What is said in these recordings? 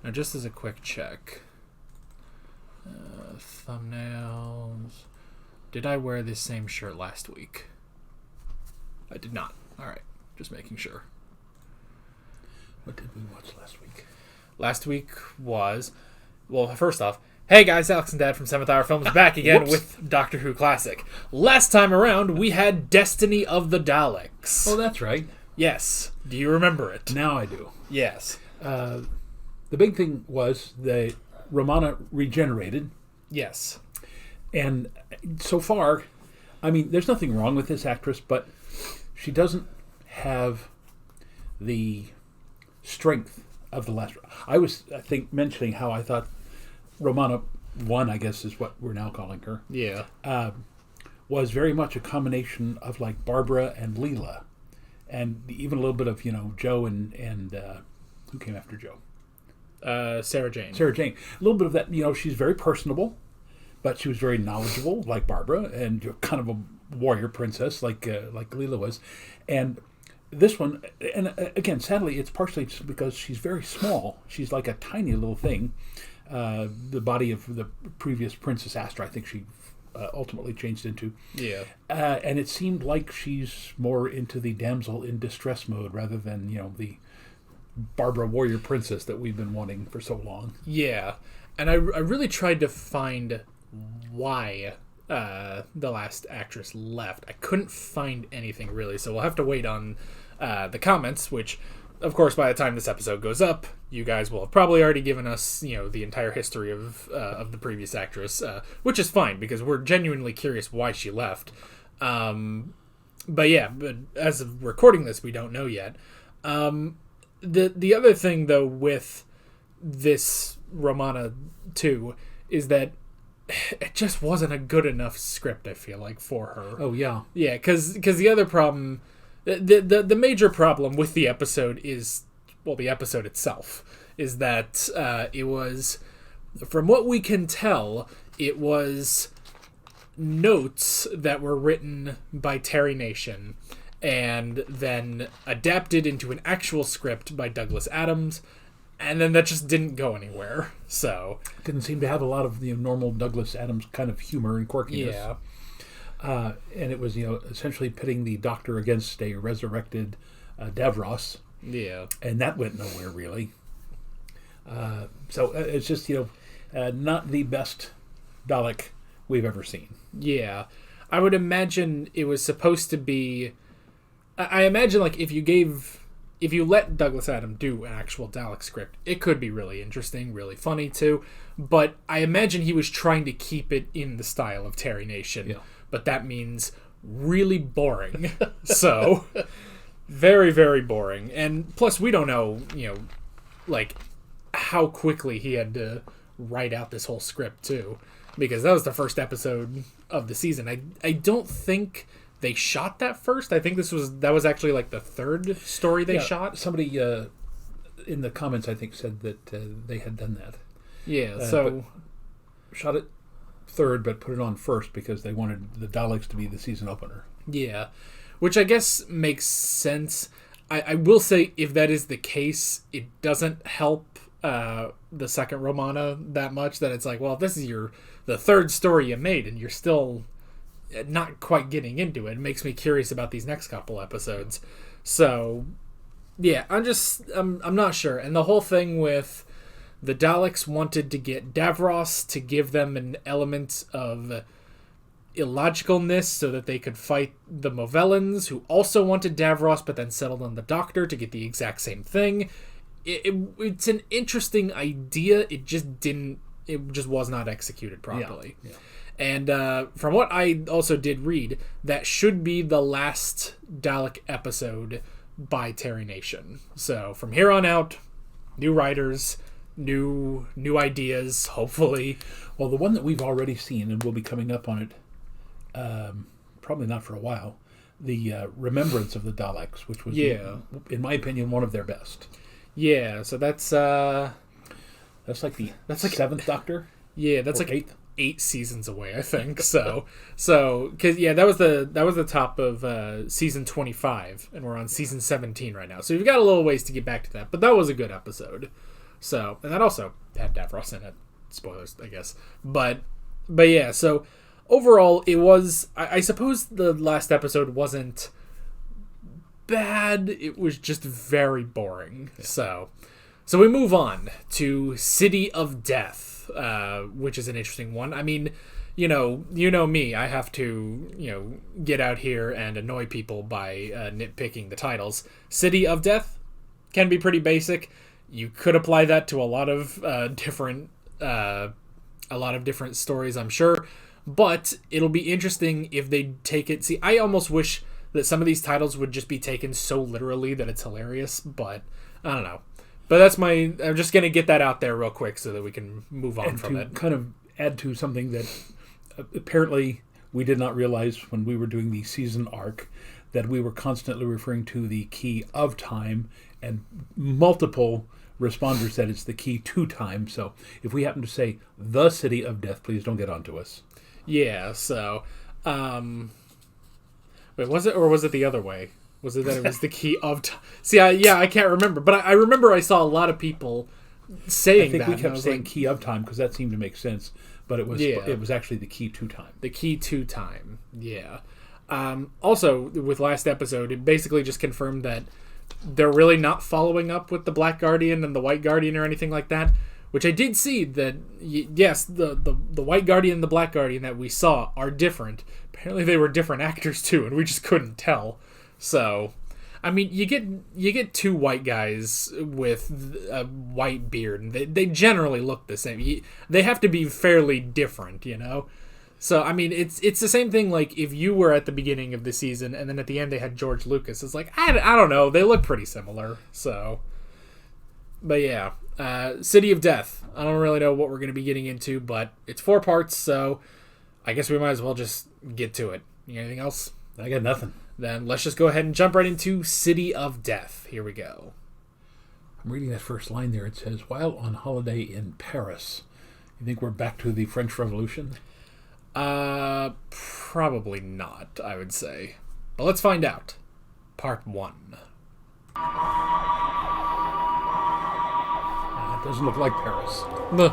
Now, just as a quick check. Thumbnails. Did I wear this same shirt last week? I did not. All right. Just making sure. What did we watch last week? Last week was... Well, first off, hey guys, Alex and Dad from 7th Hour Films back again with Doctor Who Classic. Last time around, we had Destiny of the Daleks. Oh, that's right. Yes. Do you remember it? Now I do. Yes. The big thing was that Romana regenerated. Yes. And so far, I mean, there's nothing wrong with this actress, but she doesn't have the strength of the last. I think, mentioning how I thought Romana 1, I guess is what we're now calling her. Yeah. Was very much a combination of like Barbara and Leela. And even a little bit of, Joe and who came after Joe? Sarah Jane. Sarah Jane. A little bit of that, she's very personable, but she was very knowledgeable, like Barbara, and kind of a warrior princess, like Leela was. And this one, and again, sadly, it's partially just because she's very small. She's like a tiny little thing. The body of the previous Princess Astra, I think she ultimately changed into. Yeah. And it seemed like she's more into the damsel in distress mode rather than, the Barbara warrior princess that we've been wanting for so long. Yeah. And I really tried to find why the last actress left. I couldn't find anything really, so we'll have to wait on the comments, which, of course, by the time this episode goes up, you guys will have probably already given us, the entire history of the previous actress, which is fine because we're genuinely curious why she left. But as of recording this, we don't know yet. The other thing though with this Romana 2 is that it just wasn't a good enough script, I feel like, for her. Oh yeah, yeah, because the other problem. The major problem with the episode is, well, the episode itself, is that it was, from what we can tell, it was notes that were written by Terry Nation and then adapted into an actual script by Douglas Adams, and then that just didn't go anywhere. So it didn't seem to have a lot of the normal Douglas Adams kind of humor and quirkiness. Yeah. And it was, essentially pitting the Doctor against a resurrected Davros. Yeah. And that went nowhere, really. So it's just, not the best Dalek we've ever seen. Yeah. I would imagine it was supposed to be... I imagine, like, if you let Douglas Adams do an actual Dalek script, it could be really interesting, really funny, too. But I imagine he was trying to keep it in the style of Terry Nation. Yeah. But that means really boring. So, very, very boring. And plus, we don't know, like, how quickly he had to write out this whole script, too. Because that was the first episode of the season. I don't think they shot that first. I think that was actually, like, the third story they shot. Somebody in the comments, I think, said that they had done that. Yeah, so... Shot it third, but put it on first because they wanted the Daleks to be the season opener. Yeah, which I guess makes sense. I will say, if that is the case, it doesn't help the second Romana that much, that it's like, well, if this is the third story you made and you're still not quite getting into it, it makes me curious about these next couple episodes. So, yeah, I'm not sure. And the whole thing with the Daleks wanted to get Davros to give them an element of illogicalness so that they could fight the Movellans, who also wanted Davros but then settled on the Doctor to get the exact same thing. It's an interesting idea. It just was not executed properly. Yeah. And from what I also did read, that should be the last Dalek episode by Terry Nation. So from here on out, new writers, new ideas, hopefully. Well, the one that we've already seen, and we'll be coming up on it, probably not for a while, the Remembrance of the Daleks, which was, in my opinion, one of their best. Yeah, so that's like seventh Doctor. Yeah, that's like eighth. 8 seasons away, I think. So because that was the top of season 25, and we're on season 17 right now. So we've got a little ways to get back to that, but that was a good episode. So, and that also had Davros in it. Spoilers, I guess. But yeah, so overall, it was... I suppose the last episode wasn't bad. It was just very boring. Yeah. So we move on to City of Death, which is an interesting one. I mean, you know me. I have to, get out here and annoy people by nitpicking the titles. City of Death can be pretty basic. You could apply that to a lot of different stories, I'm sure. But it'll be interesting if they take it... See, I almost wish that some of these titles would just be taken so literally that it's hilarious, but I don't know. But that's I'm just going to get that out there real quick so that we can move on from it. Kind of add to something that apparently we did not realize when we were doing the season arc, that we were constantly referring to the key of time, and multiple responders said it's the key to time. So if we happen to say the City of Death, please don't get onto us. Yeah, so... Wait, was it, or was it the other way? Was it that it was the key of time? See, I can't remember. But I remember I saw a lot of people saying that. I think we kept saying key of time because that seemed to make sense. But it was actually the key to time. The key to time, yeah. Also, with last episode, it basically just confirmed that they're really not following up with the Black Guardian and the White Guardian or anything like that. Which I did see that, yes, the White Guardian and the Black Guardian that we saw are different. Apparently they were different actors too, and we just couldn't tell. So, I mean, you get two white guys with a white beard, and they generally look the same. They have to be fairly different, So, I mean, it's the same thing, like, if you were at the beginning of the season, and then at the end they had George Lucas. It's like, I don't know, they look pretty similar, so... But yeah, City of Death. I don't really know what we're going to be getting into, but it's 4 parts, so I guess we might as well just get to it. You got anything else? I got nothing. Then let's just go ahead and jump right into City of Death. Here we go. I'm reading that first line there. It says, while on holiday in Paris. You think we're back to the French Revolution? Probably not, I would say. But let's find out. Part 1. It doesn't look like Paris. No.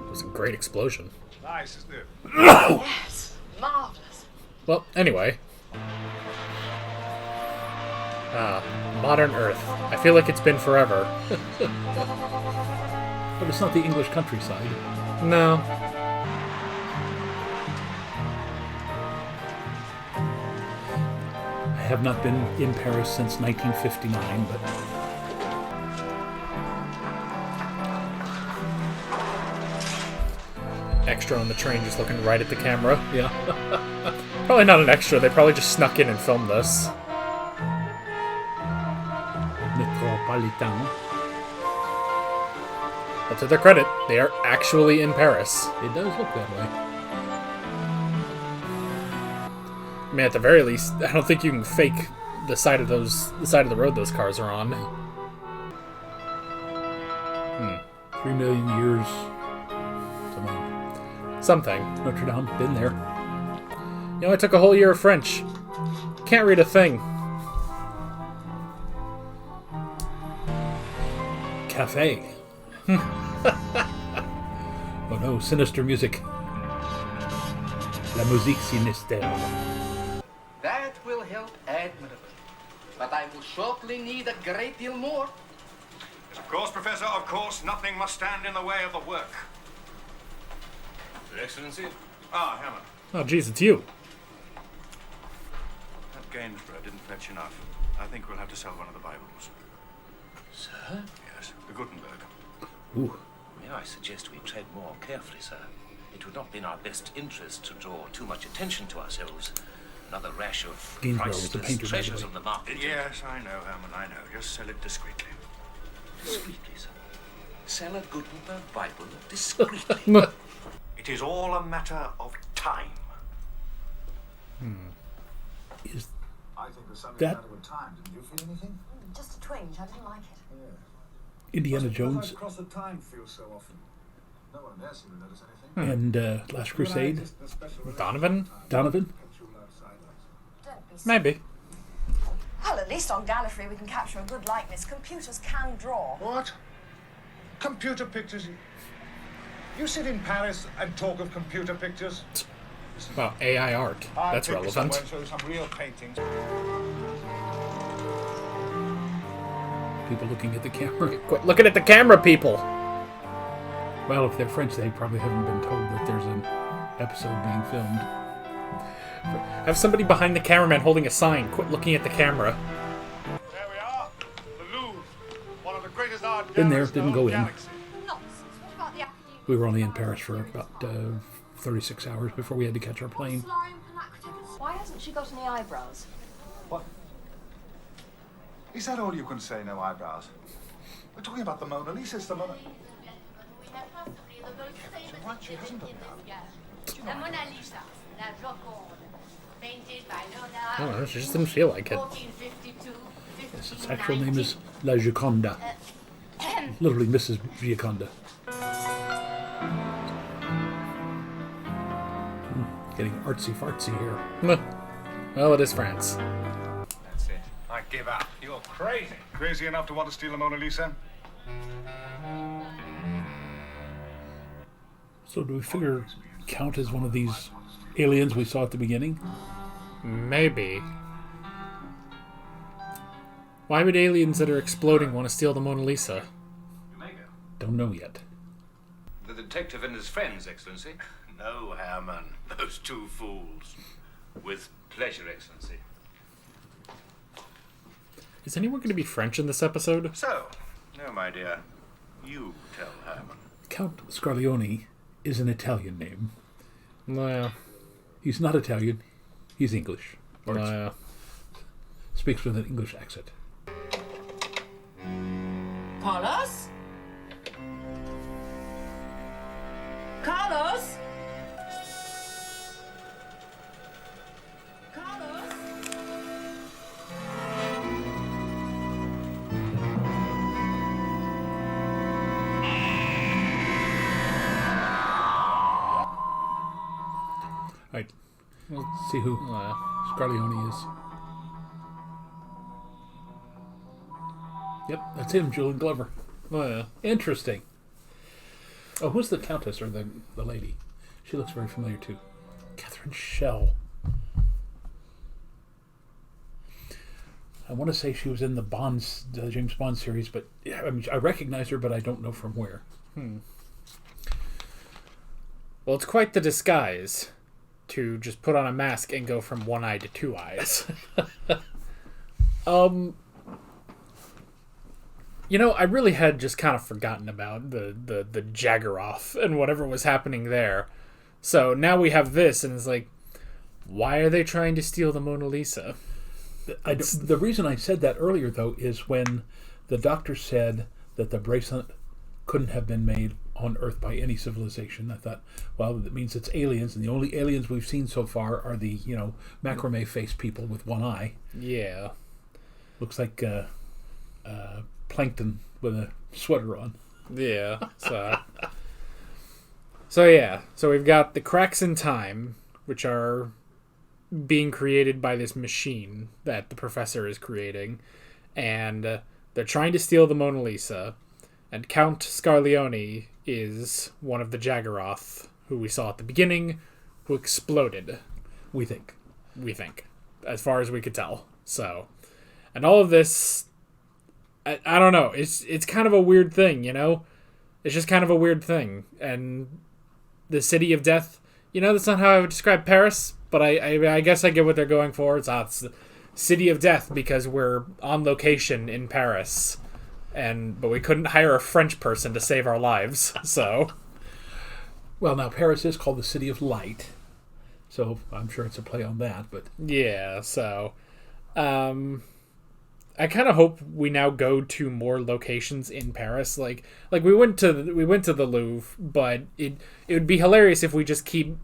It was a great explosion. Nice, isn't it? Yes, marvelous. Well, anyway. Modern Earth. I feel like it's been forever. But it's not the English countryside. No. I have not been in Paris since 1959, but... Extra on the train just looking right at the camera. Yeah. Probably not an extra, they probably just snuck in and filmed this. Metropolitan. But to their credit, they are actually in Paris. It does look that way. I mean, at the very least, I don't think you can fake the side of the road those cars are on. 3 million years. Something. Notre Dame, been there. I took a whole year of French. Can't read a thing. Cafe. Oh no, sinister music. La musique sinistre. That will help admirably. But I will shortly need a great deal more. Yes, of course, Professor, of course. Nothing must stand in the way of the work. Your Excellency? Ah, Hammond. Oh, jeez, it's you. That Gainsborough didn't fetch enough. I think we'll have to sell one of the Bibles. Sir? Yes, the Gutenberg. Ooh. May I suggest we tread more carefully, sir? It would not be in our best interest to draw too much attention to ourselves. Another rash of Gainsborough was the priceless painter, treasures by the way. on the market. Yes, I know, Hammond, I know. Just sell it discreetly. Discreetly, sir. Sell a Gutenberg Bible discreetly. It is all a matter of time. Is I think there's something that matter with time. Didn't you feel anything? Just a twinge. I didn't like it. Indiana Because Jones? I cross the time feel so often. No one there seemed to notice anything. And Last Crusade. The special Donovan? Donovan. picture will outside lights. Don't be Maybe. Well, at least on Gallifrey we can capture a good likeness. Computers can draw. What? Computer pictures? You sit in Paris and talk of computer pictures? Well, AI art. I'll That's take you relevant. somewhere and show you some real paintings. People looking at the camera. Quit looking at the camera, people. Well, if they're French, they probably haven't been told that there's an episode being filmed. Have somebody behind the cameraman holding a sign. Quit looking at the camera. There we are. The Louvre. One of the greatest art Been there, galleries didn't in the go whole in. galaxy. Nonsense. What about the academy? We were only in Paris for about 36 hours before we had to catch our plane. Why hasn't she got any eyebrows? What? Is that all you can say, no eyebrows? We're talking about the Mona Lisa. It's the Mona... What? She hasn't done that. La Mona Lisa, la Joconde, painted by I don't know, Leonardo she just didn't feel like it. 1452, Its actual name is La Gioconda. Literally Mrs. Gioconda. Getting artsy-fartsy here. Well, it is France. That's it. I give up. You're crazy. Crazy enough to want to steal the Mona Lisa? So do we figure Count as one of these aliens we saw at the beginning? Maybe. Why would aliens that are exploding want to steal the Mona Lisa? Don't know yet. The detective and his friends, Excellency. No, Herman. Those two fools. With pleasure, Excellency. Is anyone going to be French in this episode? So, no, my dear. You tell Herman. Count Scarlione is an Italian name. Well, He's not Italian. He's English. Or speaks with an English accent. Carlos? Carlos? Carlos? Right. Let's see who Scarlione is. Yep, that's him, Julian Glover. Interesting. Oh, who's the Countess or the lady? She looks very familiar too. Catherine Schell. I want to say she was in the James Bond series, but yeah, I mean, I recognize her, but I don't know from where. well, it's quite the disguise to just put on a mask and go from one eye to two eyes. You know, I really had just kind of forgotten about the Jaggeroth and whatever was happening there. So now we have this, and it's like, why are they trying to steal the Mona Lisa? The reason I said that earlier, though, is when the doctor said that the bracelet couldn't have been made on Earth by any civilization. I thought, well, that means it's aliens, and the only aliens we've seen so far are the, macrame-faced people with one eye. Yeah. Looks like Plankton with a sweater on. Yeah. So yeah. So we've got the cracks in time, which are being created by this machine that the professor is creating, and they're trying to steal the Mona Lisa, and Count Scarlione is one of the Jaggeroth who we saw at the beginning, who exploded. We think, as far as we could tell. So, and all of this, I don't know. It's kind of a weird thing, you know. It's just kind of a weird thing, and the City of Death. You know, that's not how I would describe Paris, but I guess I get what they're going for. It's the City of Death because we're on location in Paris, but we couldn't hire a French person to save our lives, so. Well, now Paris is called the City of Light, so I'm sure it's a play on that. But yeah, so I kind of hope we now go to more locations in Paris. Like we went to the Louvre, but it would be hilarious if we just keep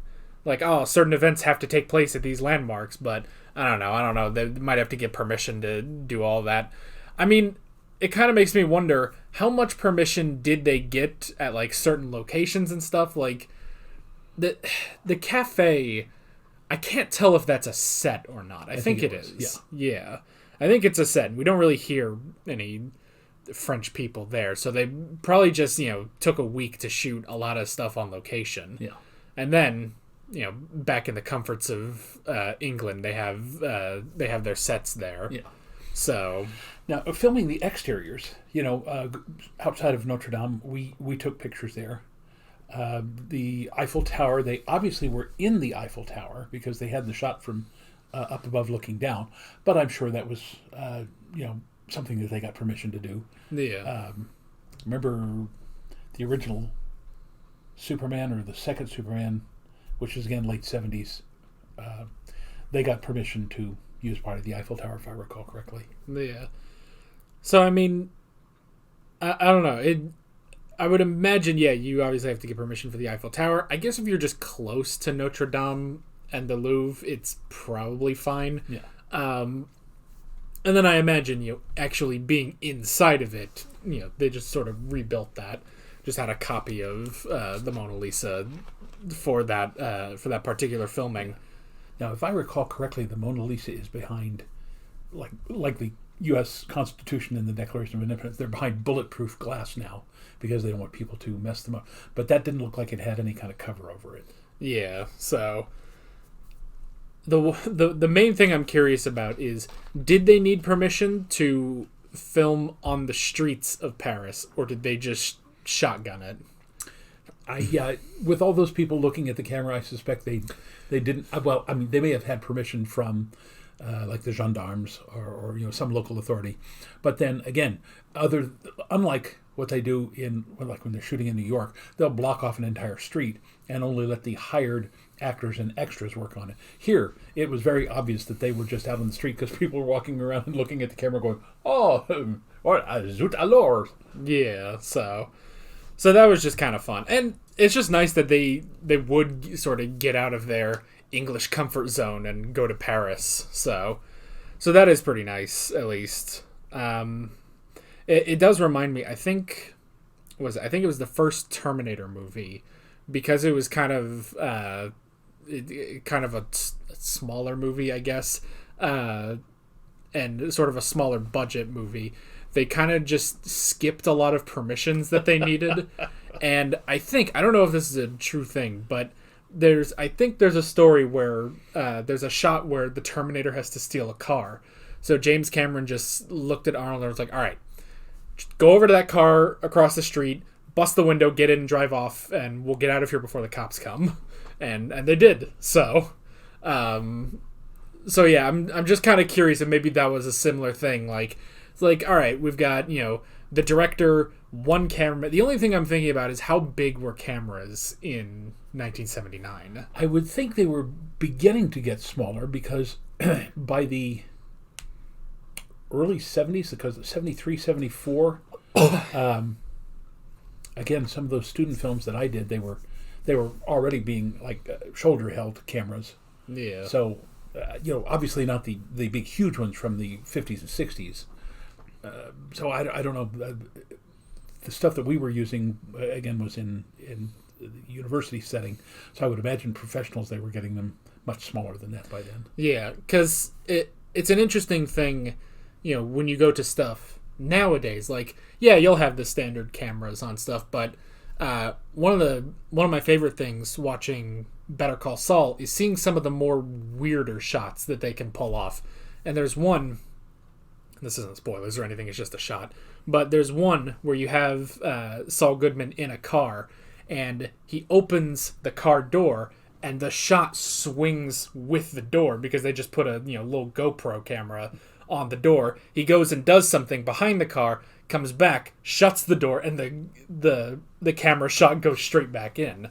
certain events have to take place at these landmarks. But I don't know. They might have to get permission to do all that. I mean, it kind of makes me wonder how much permission did they get at like certain locations and stuff? Like the cafe, I can't tell if that's a set or not. I think it is. Yeah. I think it's a set. We don't really hear any French people there, so they probably just took a week to shoot a lot of stuff on location. Yeah, and then back in the comforts of England, they have their sets there. Yeah. So now filming the exteriors, outside of Notre Dame, we took pictures there. The Eiffel Tower, they obviously were in the Eiffel Tower because they had the shot from up above looking down. But I'm sure that was something that they got permission to do. Yeah. Remember the original Superman or the second Superman, which is again late 70s. They got permission to use part of the Eiffel Tower, if I recall correctly. Yeah. So I mean, I don't know. I would imagine, you obviously have to get permission for the Eiffel Tower. I guess if you're just close to Notre Dame and the Louvre, it's probably fine. Yeah. And then I imagine, actually being inside of it, they just sort of rebuilt that. Just had a copy of the Mona Lisa for that particular filming. Now, if I recall correctly, the Mona Lisa is behind, like the U.S. Constitution and the Declaration of Independence, they're behind bulletproof glass now because they don't want people to mess them up. But that didn't look like it had any kind of cover over it. Yeah, so the main thing I'm curious about is, did they need permission to film on the streets of Paris, or did they just shotgun it? With all those people looking at the camera, I suspect they didn't. Well, I mean, they may have had permission from like the gendarmes or some local authority, but then again, unlike what they do when they're shooting in New York, they'll block off an entire street and only let the hired actors and extras work on it. Here, it was very obvious that they were just out on the street because people were walking around and looking at the camera going, "Oh, zut alors." Yeah, so that was just kind of fun. And it's just nice that they would sort of get out of their English comfort zone and go to Paris. So that is pretty nice, at least. It does remind me, I think it was the first Terminator movie, because it was kind of a smaller movie, I guess, and sort of a smaller budget movie. They kind of just skipped a lot of permissions that they needed. And I don't know if this is a true thing, but there's a story where there's a shot where the Terminator has to steal a car. So James Cameron just looked at Arnold and was like, all right, go over to that car across the street, bust the window, get in and drive off, and we'll get out of here before the cops come. And they did. So I'm just kind of curious if maybe that was a similar thing. It's like, all right, we've got, the director, one camera. The only thing I'm thinking about is how big were cameras in 1979? I would think they were beginning to get smaller because by the early 70s, because 73, 74, again, some of those student films that I did, they were already being like shoulder-held cameras. Yeah. So, obviously not the big, huge ones from the 50s and 60s. So I don't know. The stuff that we were using, again, was in the university setting. So I would imagine professionals, they were getting them much smaller than that by then. Yeah, because it's an interesting thing, when you go to stuff nowadays. Like, you'll have the standard cameras on stuff, but one of my favorite things watching Better Call Saul is seeing some of the more weirder shots that they can pull off. And there's one, this isn't spoilers or anything, it's just a shot, but there's one where you have Saul Goodman in a car, and he opens the car door, and the shot swings with the door because they just put a little GoPro camera on the door. He goes and does something behind the car, comes back, shuts the door, and the camera shot goes straight back in.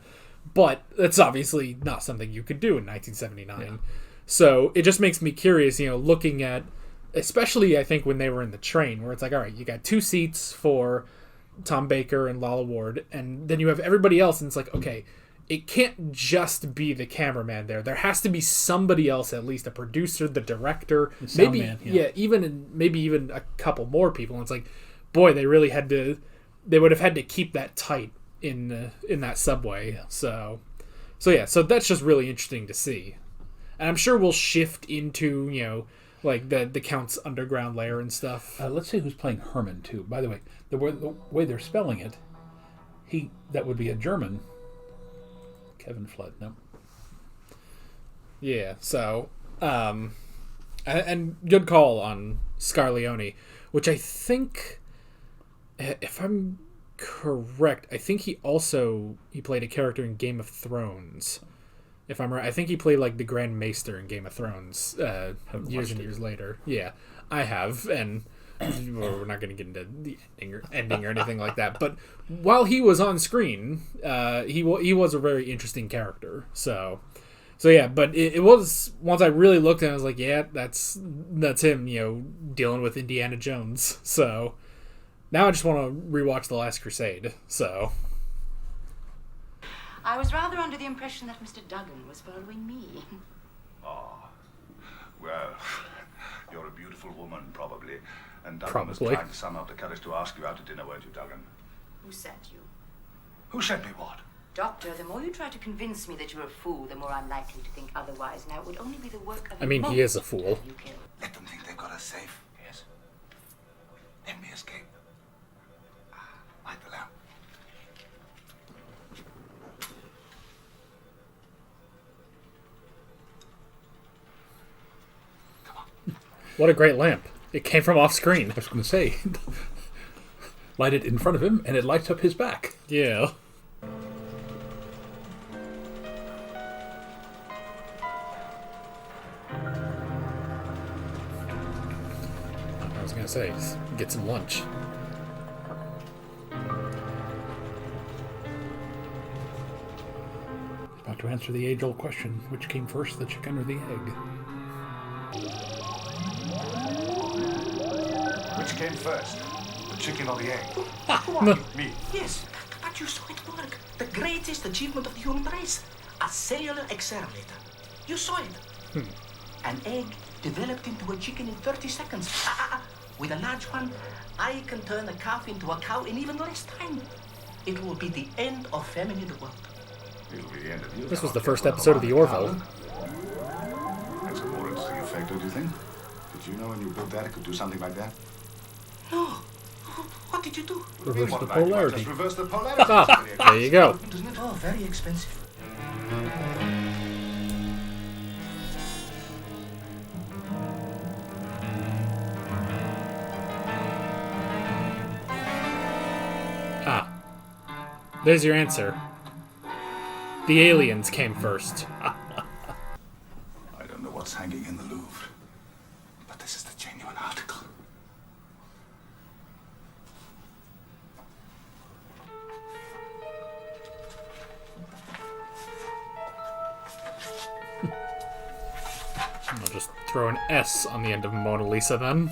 But it's obviously not something you could do in 1979. Yeah. So it just makes me curious, looking at, especially I think when they were in the train, where it's like, all right, you got 2 seats for Tom Baker and Lalla Ward, and then you have everybody else, and it's like, okay, it can't just be the cameraman there. There has to be somebody else, at least a producer, the director, maybe man, maybe even a couple more people. And it's like, boy, they really had to they would have had to keep that tight in that subway. Yeah. So that's just really interesting to see. And I'm sure we'll shift into, like the Count's underground lair and stuff. Let's see who's playing Herman, too. By the way, the way they're spelling it, that would be a German. Kevin Flood, no. Yeah, so, and good call on Scarleone, which I think, if I'm correct, I think he played a character in Game of Thrones. If I'm right, I think he played like the Grand Maester in Game of Thrones years and years later. Yeah, I have, and we're not going to get into the ending or anything like that. But while he was on screen, he was a very interesting character. So yeah. But it was, once I really looked at it, I was like, yeah, that's him. Dealing with Indiana Jones. So now I just want to rewatch The Last Crusade. So. I was rather under the impression that Mr. Duggan was following me. Ah, well, you're a beautiful woman, probably. And Duggan Probably. was trying to summon up the courage to ask you out to dinner, weren't you, Duggan? Who sent you? Who sent me what? Doctor, the more you try to convince me that you're a fool, the more I'm likely to think otherwise. Now, it would only be the work of I mean, he is a fool. you killed. Let them think they've got us safe. Yes. Let me escape. Light the lamp. What a great lamp. It came from off screen. I was going to say, light it in front of him, and it lights up his back. Yeah. I was going to say, get some lunch. About to answer the age-old question, which came first, the chicken or the egg? Which came first? The chicken or the egg? Who are you? Me. Yes, but you saw it work. The greatest achievement of the human race. A cellular accelerator. You saw it. An egg developed into a chicken in 30 seconds. With a large one, I can turn a calf into a cow in even less time. It will be the end of famine in the world. It'll be the end of you. This was the first episode of the Orville. That's a more interesting effect, don't you think? Did you know when you built that it could do something like that? No. What did you do? Reverse What the did I do? I polarity. just reversed the polarity. Ah, there you go. Isn't it all very expensive? Ah. There's your answer. The aliens came first. I don't know what's hanging in the Louvre, but this is the genuine article. I'll just throw an S on the end of Mona Lisa then.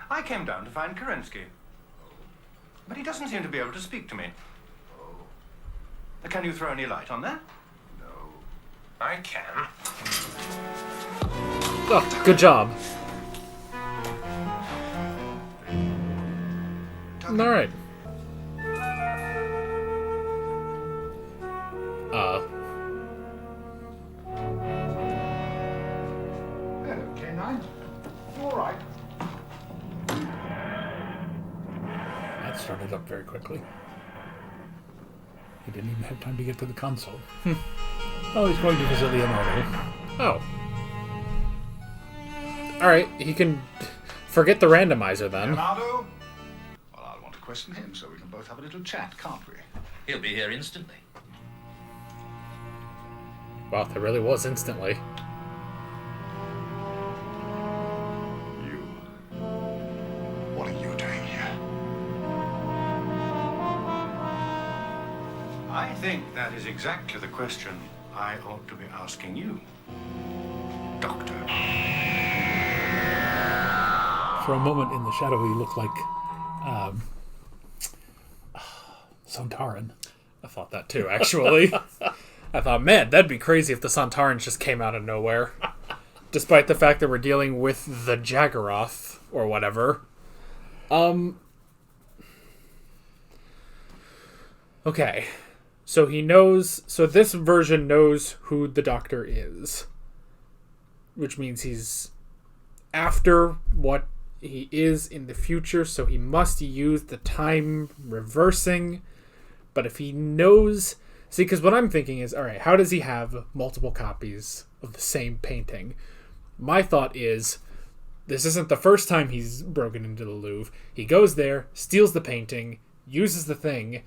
I came down to find Kerensky. But he doesn't seem to be able to speak to me. Can you throw any light on that? I can. Oh, good job. All right. Hello, K9. You all right? That started up very quickly. He didn't even have time to get to the console. Oh, he's going to visit Leonardo. Oh. All right, he can forget the randomizer then. Leonardo? Well, I'll want to question him so we can both have a little chat, can't we? He'll be here instantly. Wow, that really was instantly. You. What are you doing here? I think that is exactly the question I ought to be asking you, Doctor. For a moment in the shadow, he looked like Santarin. I thought that too, actually. I thought, man, that'd be crazy if the Santarans just came out of nowhere. Despite the fact that we're dealing with the Jaggeroth, or whatever. Okay. So he knows... So this version knows who the Doctor is. Which means he's after what he is in the future, so he must use the time reversing. But if he knows... See, because what I'm thinking is, all right, how does he have multiple copies of the same painting? My thought is, this isn't the first time he's broken into the Louvre. He goes there, steals the painting, uses the thing,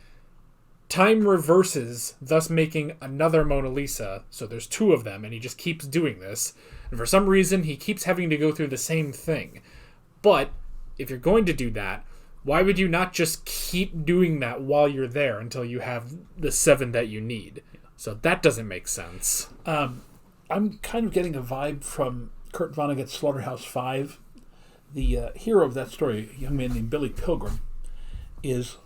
time reverses, thus making another Mona Lisa. So there's two of them, and he just keeps doing this. And for some reason, he keeps having to go through the same thing. But if you're going to do that, why would you not just keep doing that while you're there until you have the 7 that you need? So that doesn't make sense. I'm kind of getting a vibe from Kurt Vonnegut's Slaughterhouse-5. The hero of that story, a young man named Billy Pilgrim, is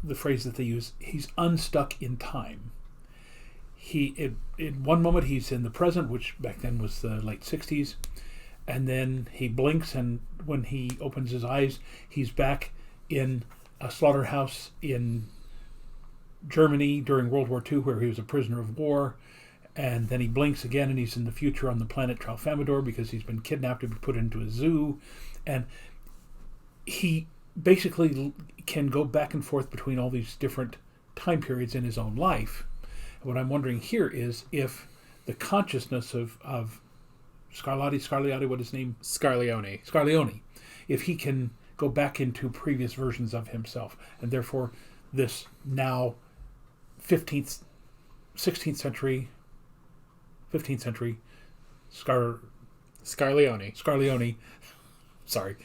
the phrase that they use, he's unstuck in time. In one moment he's in the present, which back then was the late 60s, and then he blinks, and when he opens his eyes, he's back in a slaughterhouse in Germany during World War II, where he was a prisoner of war. And then he blinks again, and he's in the future on the planet Tralfamador because he's been kidnapped to be put into a zoo. And he basically can go back and forth between all these different time periods in his own life. And what I'm wondering here is if the consciousness of Scarlatti, what is his name? Scarleone. If he can go back into previous versions of himself, and therefore this now 15th century Scarleone, sorry,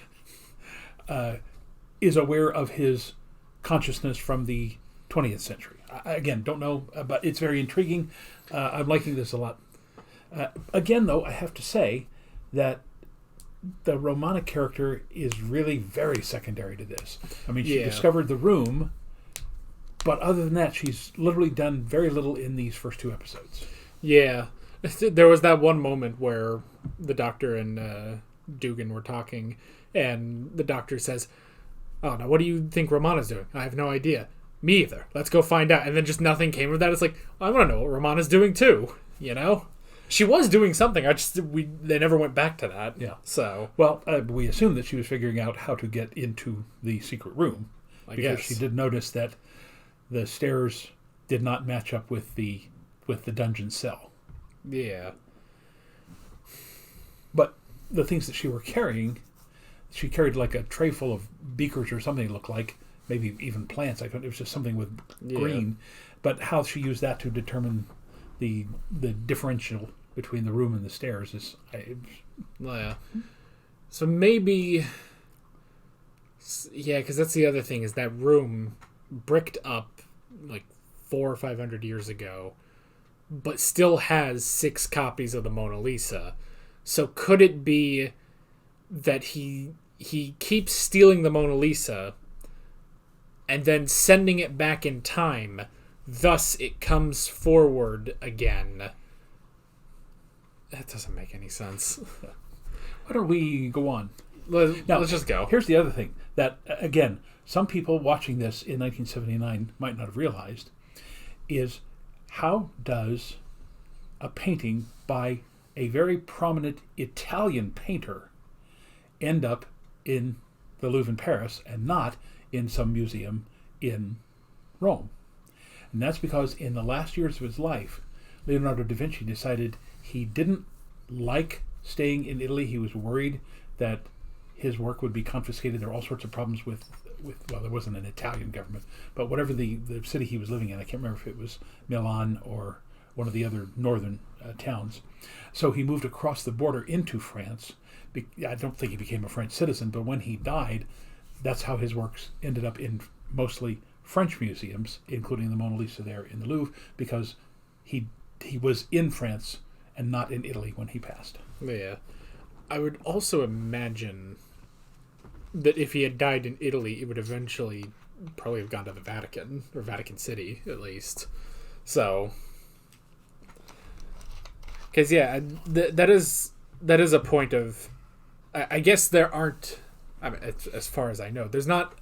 is aware of his consciousness from the 20th century. I again, don't know, but it's very intriguing. I'm liking this a lot. Again, though, I have to say that the Romana character is really very secondary to this. I mean, she discovered the room, but other than that, she's literally done very little in these first 2 episodes. Yeah. There was that one moment where the Doctor and Dugan were talking, and the Doctor says, "Oh, now what do you think Romana's doing?" "I have no idea." "Me either. Let's go find out." And then just nothing came of that. It's like, I want to know what Romana's doing too, you know? She was doing something. They never went back to that. Yeah. So, well, we assumed that she was figuring out how to get into the secret room, because she did notice that the stairs did not match up with the dungeon cell. Yeah. But the things that she carried like a tray full of beakers or something. It looked like maybe even plants. It was just something with green. But how she used that to determine the differential between the room and the stairs is... So maybe... Yeah, because that's the other thing, is that room bricked up like 400 or 500 years ago, but still has 6 copies of the Mona Lisa. So could it be that he keeps stealing the Mona Lisa and then sending it back in time, thus it comes forward again? That doesn't make any sense. Why don't we go on? Let's just go. Here's the other thing that, again, some people watching this in 1979 might not have realized, is how does a painting by a very prominent Italian painter end up in the Louvre in Paris and not in some museum in Rome? And that's because in the last years of his life, Leonardo da Vinci decided he didn't like staying in Italy. He was worried that his work would be confiscated. There were all sorts of problems with well, there wasn't an Italian government, but whatever the city he was living in, I can't remember if it was Milan or one of the other northern towns. So he moved across the border into France. I don't think he became a French citizen, but when he died, that's how his works ended up in mostly French museums, including the Mona Lisa there in the Louvre, because he was in France and not in Italy when he passed. Yeah. I would also imagine that if he had died in Italy, it would eventually probably have gone to the Vatican, or Vatican City, at least. So... Because, yeah, that is a point of... I guess there aren't... I mean, as far as I know, there's not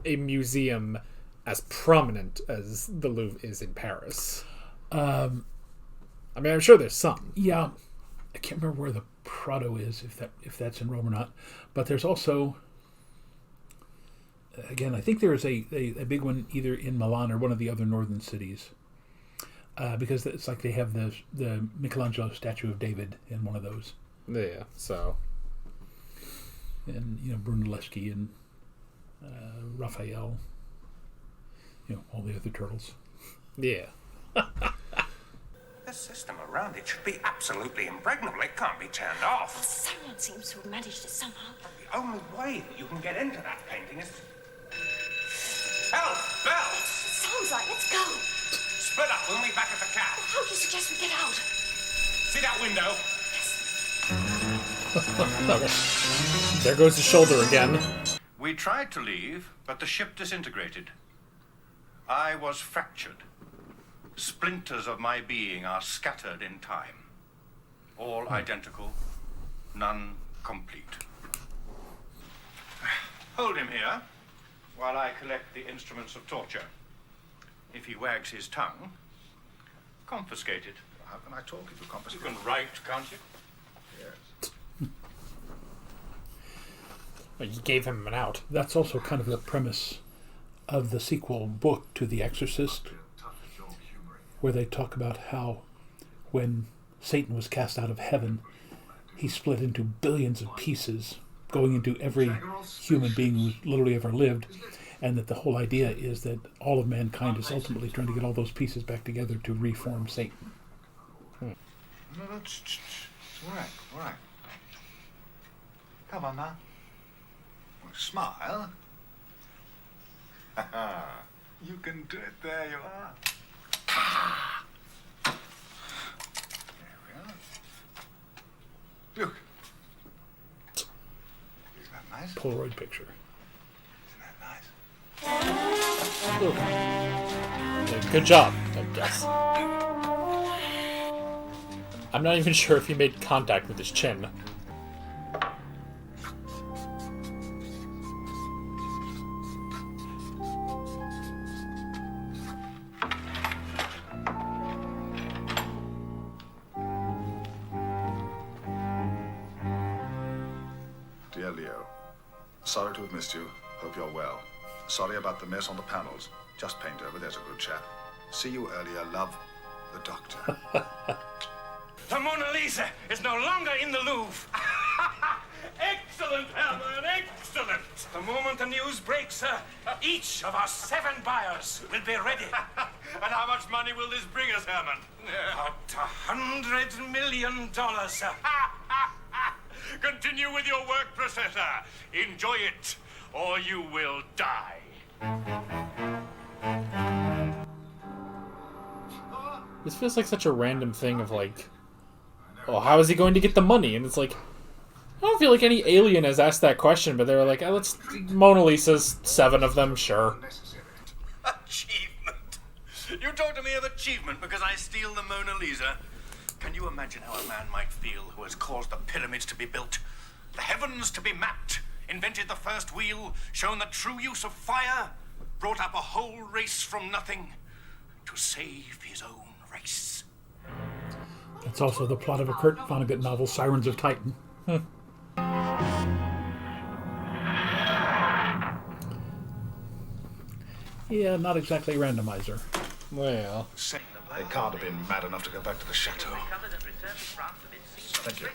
a museum as prominent as the Louvre is in Paris. I mean, I'm sure there's some. Yeah, I can't remember where the Prado is, if that's in Rome or not. But there's also, again, I think there is a big one either in Milan or one of the other northern cities. Because it's like they have the Michelangelo statue of David in one of those. Yeah, so. And, Brunelleschi and Raphael. All the other turtles. Yeah. The system around it should be absolutely impregnable. It can't be turned off. Someone seems to have managed it somehow. The only way that you can get into that painting is... Help! Bell! Sounds like, let's go. Split up. We'll meet back at the cab. How do you suggest we get out? See that window? Okay. There goes the shoulder again. We tried to leave, but the ship disintegrated. I was fractured. Splinters of my being are scattered in time. All identical, none complete. Hold him here while I collect the instruments of torture. If he wags his tongue, confiscate it. How can I talk if you confiscate? You can write, can't you? Yes. Well, you gave him an out. That's also kind of the premise of the sequel book to The Exorcist, where they talk about how when Satan was cast out of heaven, he split into billions of pieces, going into every human being who's literally ever lived, and that the whole idea is that all of mankind is ultimately trying to get all those pieces back together to reform Satan. No, it's all right, all right. Come on now. Smile. You can do it. There you are. There we are. Look. Isn't that nice? Polaroid picture. Isn't that nice? Good job, I guess. I'm not even sure if he made contact with his chin. Dear Leo, sorry to have missed you. Hope you're well. Sorry about the mess on the panels. Just paint over, there's a good chap. See you earlier, love. The Doctor. The Mona Lisa is no longer in the Louvre. Excellent, Herman, excellent. The moment the news breaks, each of our 7 buyers will be ready. And how much money will this bring us, Herman? About $100 million, sir. Continue with your work, Processor. Enjoy it, or you will die. This feels like such a random thing of like, oh, how is he going to get the money? And it's like, I don't feel like any alien has asked that question, but they were like, oh, let's Mona Lisa's 7 of them, sure. Achievement. You talk to me of achievement because I steal the Mona Lisa. Can you imagine how a man might feel who has caused the pyramids to be built, the heavens to be mapped, invented the first wheel, shown the true use of fire, brought up a whole race from nothing to save his own race? That's also the plot of a Kurt Vonnegut novel, Sirens of Titan. Yeah, not exactly randomizer. Well, They can't have been mad enough to go back to the chateau. Thank you.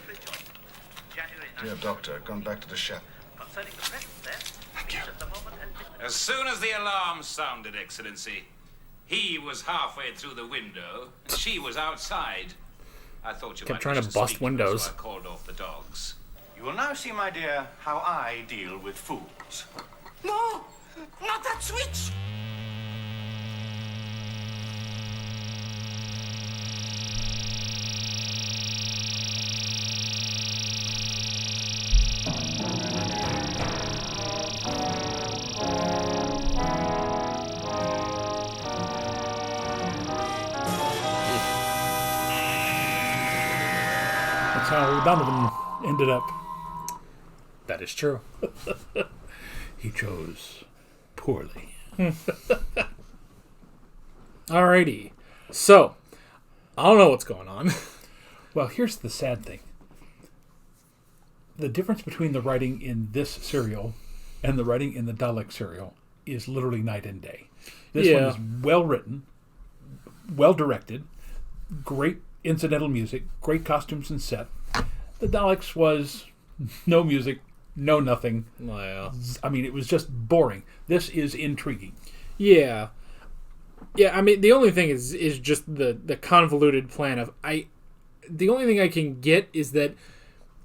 Dear Doctor, gone back to the chateau. Thank you. As soon as the alarm sounded, Excellency, he was halfway through the window, and she was outside. I thought you kept might trying wish to bust speak to us, windows. so I called off the dogs. You will now see, my dear, how I deal with fools. No, not that switch. That's how Donovan ended up. that is true. He chose poorly. Alrighty. So, I don't know what's going on. Well, here's the sad thing. The difference between the writing in this serial and the writing in the Dalek serial is literally night and day. This one is well written, well directed, great incidental music, great costumes and set. The Daleks was no music, no nothing. Wow. I mean, it was just boring. This is intriguing. Yeah. Yeah, I mean, the only thing is just the convoluted plan of... The only thing I can get is that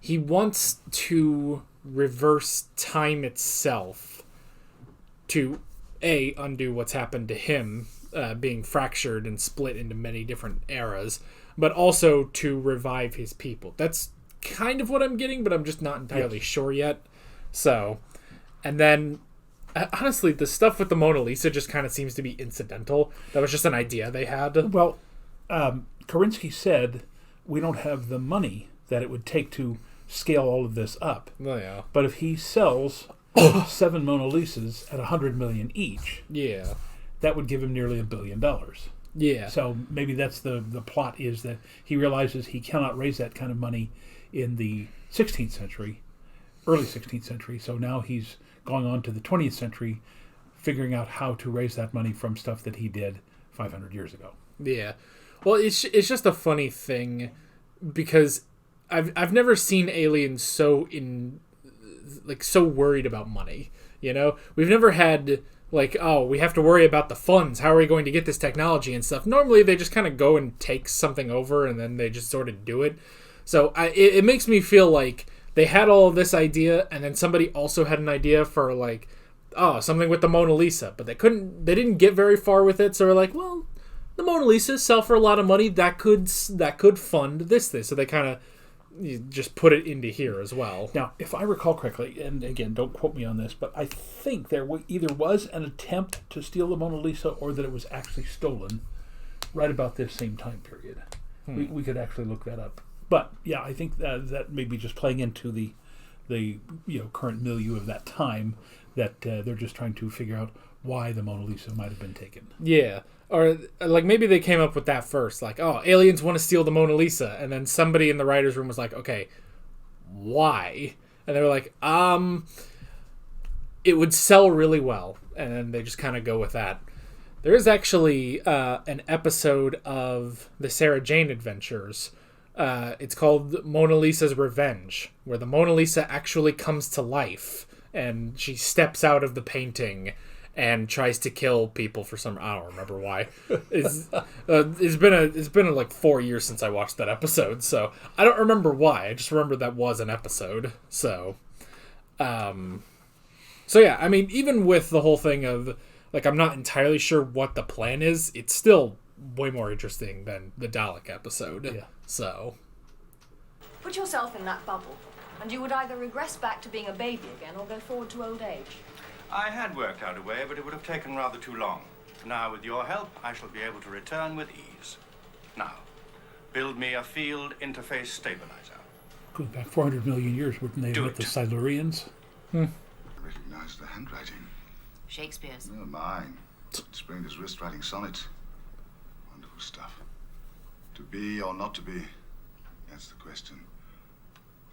he wants to reverse time itself to, A, undo what's happened to him, being fractured and split into many different eras, but also to revive his people. That's kind of what I'm getting, but I'm just not entirely sure yet. So, and then... Honestly, the stuff with the Mona Lisa just kind of seems to be incidental. That was just an idea they had. Well, Korinsky said we don't have the money that it would take to scale all of this up. Oh, yeah. But if he sells 7 Mona Lisas at $100 million each, that would give him nearly $1 billion. Yeah. So maybe that's the plot, is that he realizes he cannot raise that kind of money in the 16th century, early 16th century. So now he's going on to the 20th century, figuring out how to raise that money from stuff that he did 500 years ago. Yeah. Well, it's just a funny thing, because I've never seen aliens so worried about money, you know? We've never had, like, oh, we have to worry about the funds. How are we going to get this technology and stuff? Normally, they just kind of go and take something over, and then they just sort of do it. So it makes me feel like they had all of this idea, and then somebody also had an idea for, like, something with the Mona Lisa, but they didn't get very far with it, so they're like, well, the Mona Lisa sell for a lot of money, that could fund this. So they kind of just put it into here as well. Now, if I recall correctly, and again, don't quote me on this, but I think there either was an attempt to steal the Mona Lisa, or that it was actually stolen right about this same time period. We could actually look that up. But yeah, I think that may be just playing into the current milieu of that time, that they're just trying to figure out why the Mona Lisa might have been taken. Yeah, or like maybe they came up with that first, like, oh, aliens want to steal the Mona Lisa, and then somebody in the writers' room was like, okay, why? And they were like, it would sell really well, and then they just kind of go with that. There is actually an episode of the Sarah Jane Adventures. It's called Mona Lisa's Revenge, where the Mona Lisa actually comes to life, and she steps out of the painting and tries to kill people for some... I don't remember why. It's been like 4 years since I watched that episode, so I don't remember why. I just remember that was an episode. So yeah, I mean, even with the whole thing of, like, I'm not entirely sure what the plan is, it's still way more interesting than the Dalek episode. Yeah. So, Put yourself in that bubble, and you would either regress back to being a baby again or go forward to old age. I had worked out a way, but it would have taken rather too long. Now, with your help, I shall be able to return with ease. Now, build me a field interface stabilizer. Going back 400 million years, wouldn't they have met the Silurians? I recognize the handwriting. Shakespeare's. No, mine. Sprained his wrist writing sonnets. Wonderful stuff. To be or not to be, that's the question.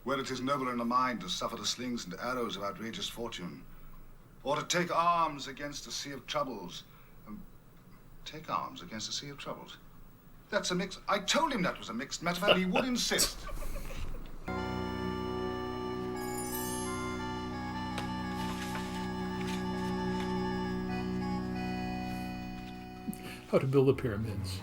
Whether it is nobler in the mind to suffer the slings and arrows of outrageous fortune, or to take arms against a sea of troubles. Take arms against a sea of troubles. That's a mix. I told him that was a mixed metaphor. He would insist. How to build the pyramids.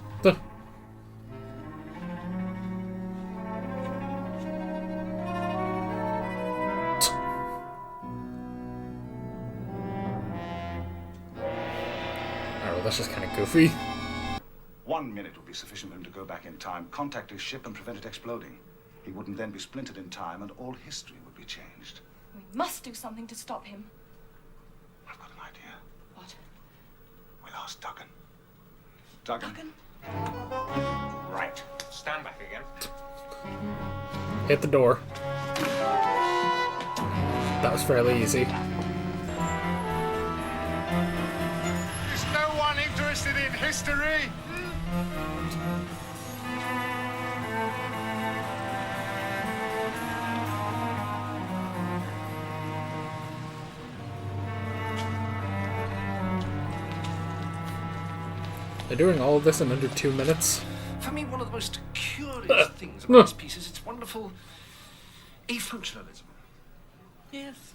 That's just kind of goofy. 1 minute would be sufficient for him to go back in time, contact his ship, and prevent it exploding. He wouldn't then be splintered in time, and all history would be changed. We must do something to stop him. I've got an idea. What? We'll ask Duggan. Duggan? Right. Stand back again. Hit the door. That was fairly easy. history? They're doing all of this in under 2 minutes. For me, one of the most curious things about this piece is its wonderful afunctionalism. Yes,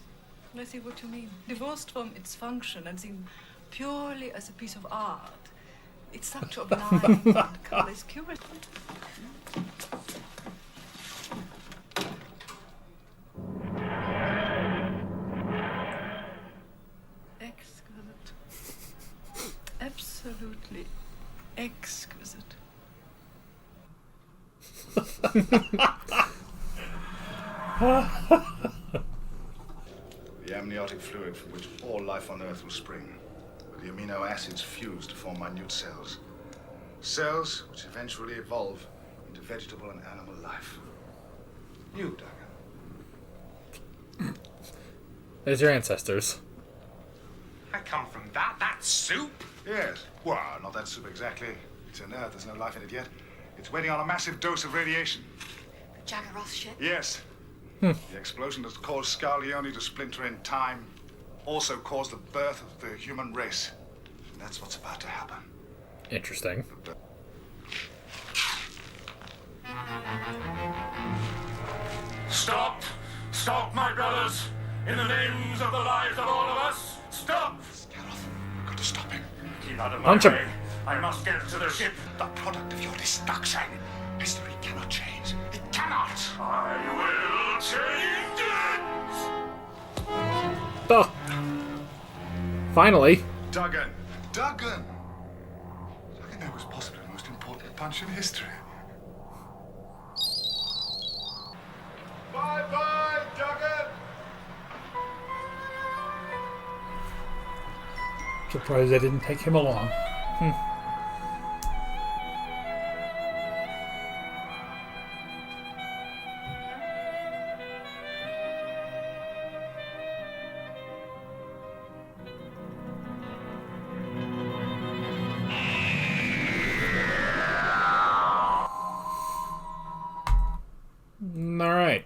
I see what you mean. Divorced from its function and seen purely as a piece of art. It's such a blind and colorless curious. Exquisite. Absolutely exquisite. The amniotic fluid from which all life on Earth will spring, where the amino acids fuse to form minute cells. Cells which eventually evolve into vegetable and animal life. You, Duggan. There's your ancestors. I come from that soup? Yes. Well, not that soup exactly. It's on Earth. There's no life in it yet. It's waiting on a massive dose of radiation. The Jaggeroth ship? Yes. The explosion that caused Scarleone to splinter in time also caused the birth of the human race. And that's what's about to happen. Interesting. Stop! Stop, my brothers! In the names of the lives of all of us, stop! Scarleone, we've got to stop him. Keep out of my Punch him. way. I must get to the ship. The product of your destruction. History cannot change. It cannot. I will change it! Oh. Finally. Duggan! Duggan! Duggan, that was possibly the most important punch in history. Bye-bye, Duggan! Surprised they didn't take him along. All right.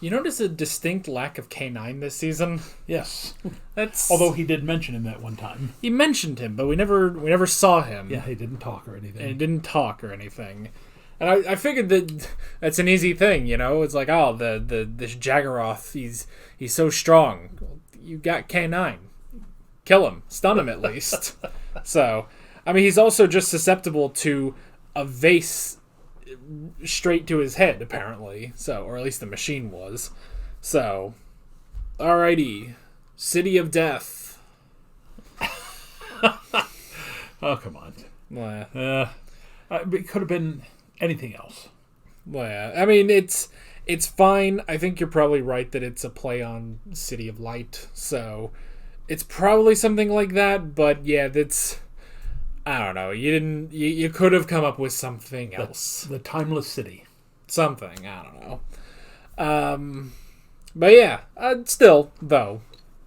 You notice a distinct lack of K9 this season? Yes. That's Although he did mention him that one time. He mentioned him, but we never saw him. Yeah, he didn't talk or anything. And he didn't talk or anything. And I figured that's an easy thing, you know? It's like, oh, this Jaggeroth, he's so strong. You got K9. Kill him. Stun him at least. So, I mean, he's also just susceptible to a vase straight to his head, apparently. So, or at least the machine was. So, alrighty. City of Death. Oh, come on. Well, it could have been anything else. Well, I mean, it's fine. I think you're probably right that it's a play on City of Light. So, it's probably something like that. But yeah, that's... I don't know. You could have come up with something else. The Timeless City. Something. I don't know. But yeah, still, though,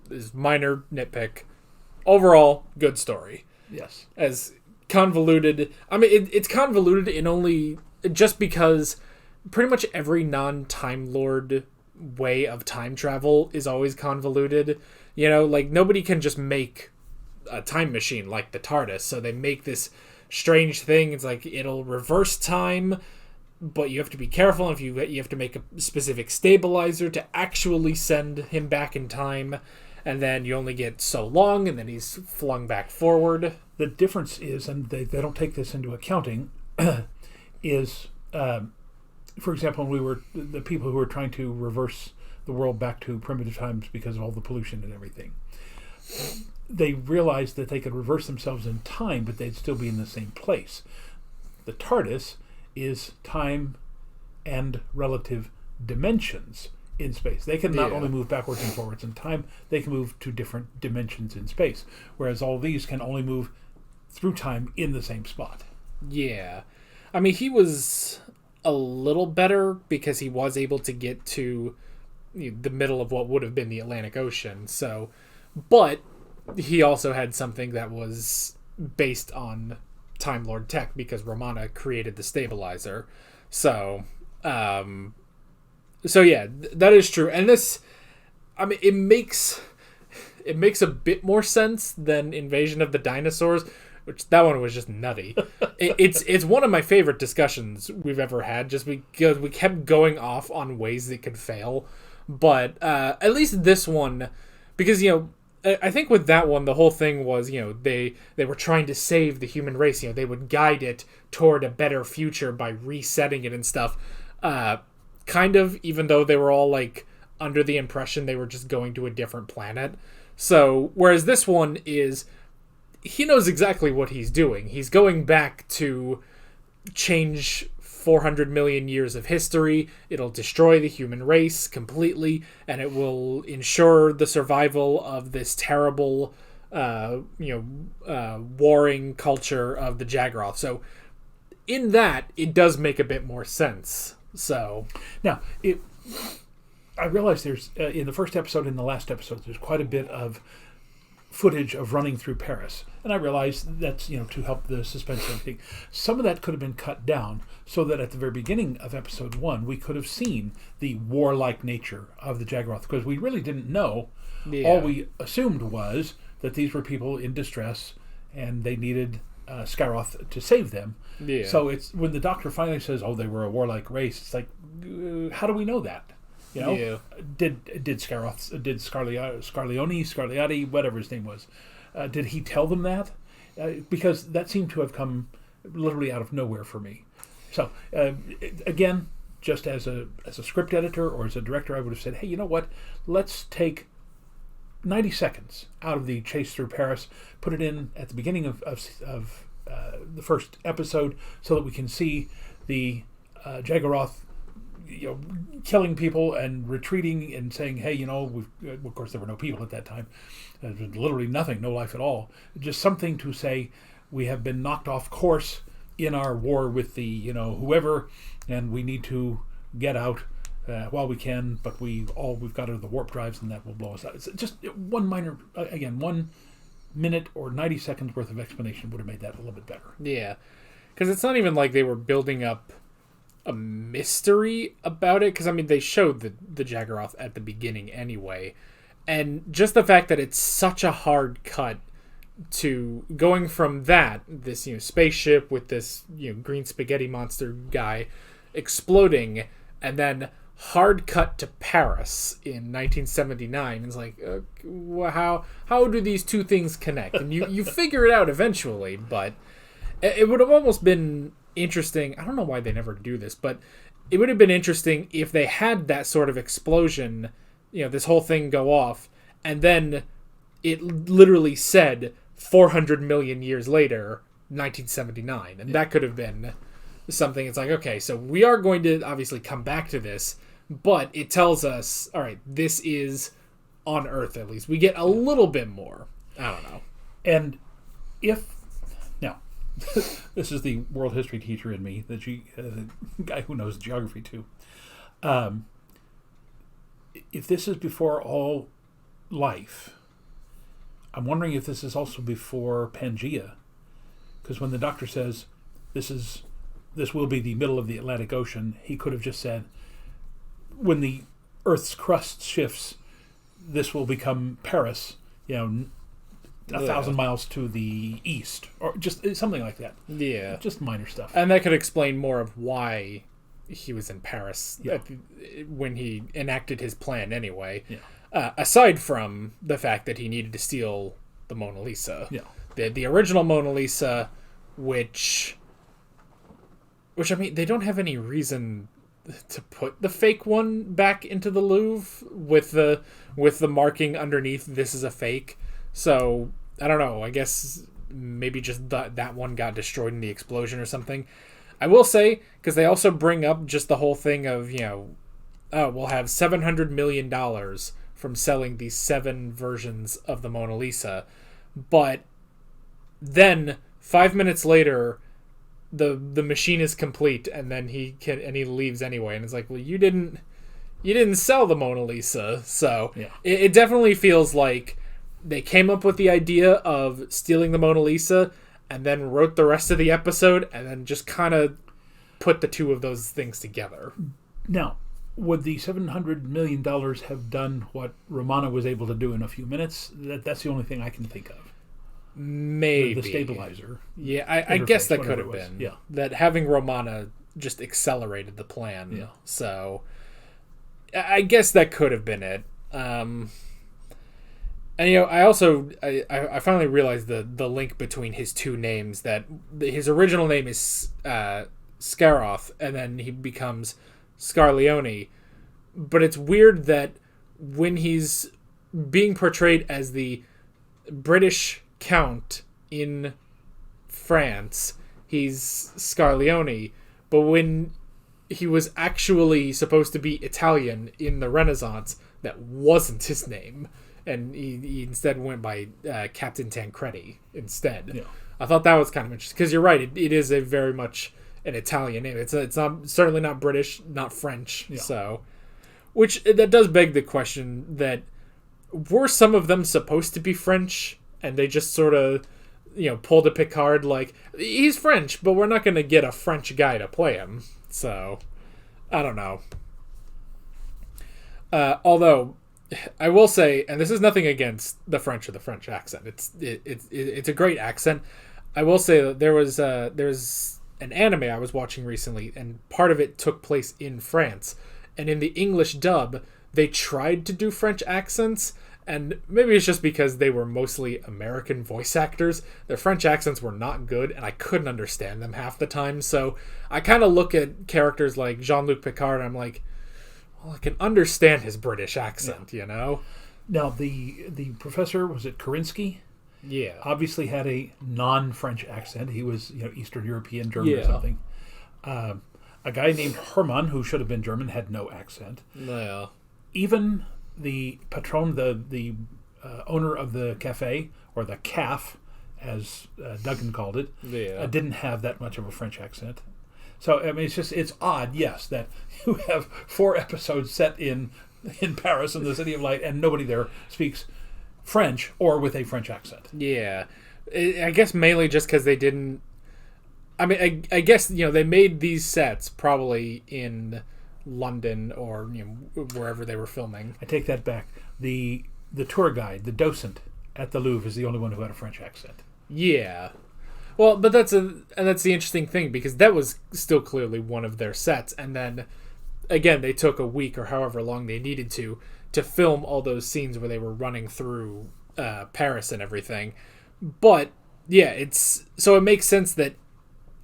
is minor nitpick. Overall, good story. Yes. As convoluted. I mean, it's convoluted in only just because pretty much every non-Time Lord way of time travel is always convoluted. You know, like, nobody can just make a time machine like the TARDIS, so they make this strange thing. It's like it'll reverse time, but you have to be careful. If you have to make a specific stabilizer to actually send him back in time, and then you only get so long, and then he's flung back forward. The difference is, and they don't take this into accounting, is, for example, when the people who were trying to reverse the world back to primitive times because of all the pollution and everything, they realized that they could reverse themselves in time, but they'd still be in the same place. The TARDIS is time and relative dimensions in space. They can not only move backwards and forwards in time, they can move to different dimensions in space, whereas all these can only move through time in the same spot. Yeah. I mean, he was a little better because he was able to get to the middle of what would have been the Atlantic Ocean. So, but he also had something that was based on Time Lord tech because Romana created the stabilizer. So, yeah, that is true. And this, I mean, it makes a bit more sense than Invasion of the Dinosaurs, which that one was just nutty. It's one of my favorite discussions we've ever had, just because we kept going off on ways that could fail. But at least this one, because, I think with that one, the whole thing was, they were trying to save the human race. They would guide it toward a better future by resetting it and stuff. Kind of, even though they were all, like, under the impression they were just going to a different planet. So, whereas this one is, he knows exactly what he's doing. He's going back to change 400 million years of history. It'll destroy the human race completely, and it will ensure the survival of this terrible, warring culture of the Jaggeroth. So, in that, it does make a bit more sense. So, now, I realize there's, in the first episode and the last episode, there's quite a bit of footage of running through Paris. And I realize that's, to help the suspense and everything. Some of that could have been cut down so that at the very beginning of episode 1, we could have seen the warlike nature of the Jaggeroth, because we really didn't know. Yeah. All we assumed was that these were people in distress and they needed Skyroth to save them. Yeah. So it's when the Doctor finally says, "Oh, they were a warlike race," it's like, how do we know that? Yeah. Did Scarleoni, whatever his name was, did he tell them that? Because that seemed to have come literally out of nowhere for me. So again, just as a script editor or as a director, I would have said, "Hey, you know what? Let's take 90 seconds out of the chase through Paris, put it in at the beginning of the first episode, so that we can see the Jaggeroth, killing people and retreating and saying, hey, of course there were no people at that time. There was literally nothing, no life at all. Just something to say, we have been knocked off course in our war with the, whoever, and we need to get out while we can, but we've got are the warp drives, and that will blow us out. It's just one minor, 1 minute or 90 seconds worth of explanation would have made that a little bit better. Yeah, because it's not even like they were building up a mystery about it, because they showed the Jaggeroth at the beginning anyway, and just the fact that it's such a hard cut to going from this spaceship with this green spaghetti monster guy exploding, and then hard cut to Paris in 1979. It's like, how do these two things connect? And you figure it out eventually, but it would have almost been interesting. I don't know why they never do this, but it would have been interesting if they had that sort of explosion, this whole thing go off, and then it literally said 400 million years later, 1979, and that could have been something. It's like, okay, so we are going to obviously come back to this, but it tells us, all right, this is on Earth. At least we get a little bit more. I don't know. And this is the world history teacher in me, the guy who knows geography too. If this is before all life, I'm wondering if this is also before Pangea, because when the Doctor says this will be the middle of the Atlantic Ocean, he could have just said, when the Earth's crust shifts, this will become Paris, 1,000 miles to the east, or just something like that. Yeah. Just minor stuff. And that could explain more of why he was in Paris when he enacted his plan anyway. Yeah. Aside from the fact that he needed to steal the Mona Lisa. Yeah. The original Mona Lisa, which they don't have any reason to put the fake one back into the Louvre with the marking underneath, this is a fake. So, I don't know. I guess maybe just that one got destroyed in the explosion or something. I will say, because they also bring up just the whole thing of, we'll have $700 million from selling these 7 versions of the Mona Lisa. But then, 5 minutes later, the machine is complete, and then he leaves anyway. And it's like, well, you didn't sell the Mona Lisa. So, it definitely feels like they came up with the idea of stealing the Mona Lisa, and then wrote the rest of the episode, and then just kind of put the two of those things together. Now, would the $700 million have done what Romana was able to do in a few minutes? That's the only thing I can think of. Maybe. The stabilizer. Yeah, I guess that could have was. been. Yeah. That having Romana just accelerated the plan. Yeah. So, I guess that could have been it. And, I also, I finally realized the link between his two names, that his original name is Scaroth, and then he becomes Scarleone. But it's weird that when he's being portrayed as the British Count in France, he's Scarleone, but when he was actually supposed to be Italian in the Renaissance, that wasn't his name, and he instead went by Captain Tancredi instead. Yeah. I thought that was kind of interesting, because you're right, it is a very much an Italian name. It's not, certainly not British, not French. Yeah. So, which that does beg the question that were some of them supposed to be French, and they just sort of, pulled a Picard like, he's French, but we're not going to get a French guy to play him. So, I don't know. Although, I will say, and this is nothing against the French or the French accent. It's a great accent. I will say that there's an anime I was watching recently, and part of it took place in France. And in the English dub, they tried to do French accents, and maybe it's just because they were mostly American voice actors. Their French accents were not good, and I couldn't understand them half the time. So I kind of look at characters like Jean-Luc Picard, and I'm like, well, I can understand his British accent, Now, the professor, was it Karinsky? Yeah. Obviously had a non-French accent. He was, Eastern European, German or something. A guy named Hermann, who should have been German, had no accent. Yeah. Even the patron, the owner of the cafe, or the caf, as Duggan called it, didn't have that much of a French accent. So, I mean, it's odd, yes, that you have 4 episodes set in Paris, in the City of Light, and nobody there speaks French or with a French accent. Yeah. I guess mainly just because they didn't... I mean, I guess, they made these sets probably in London or wherever they were filming. I take that back. The tour guide, the docent at the Louvre, is the only one who had a French accent. Yeah. Well, but that's the interesting thing, because that was still clearly one of their sets, and then again they took a week or however long they needed to film all those scenes where they were running through Paris and everything. But yeah, so it makes sense that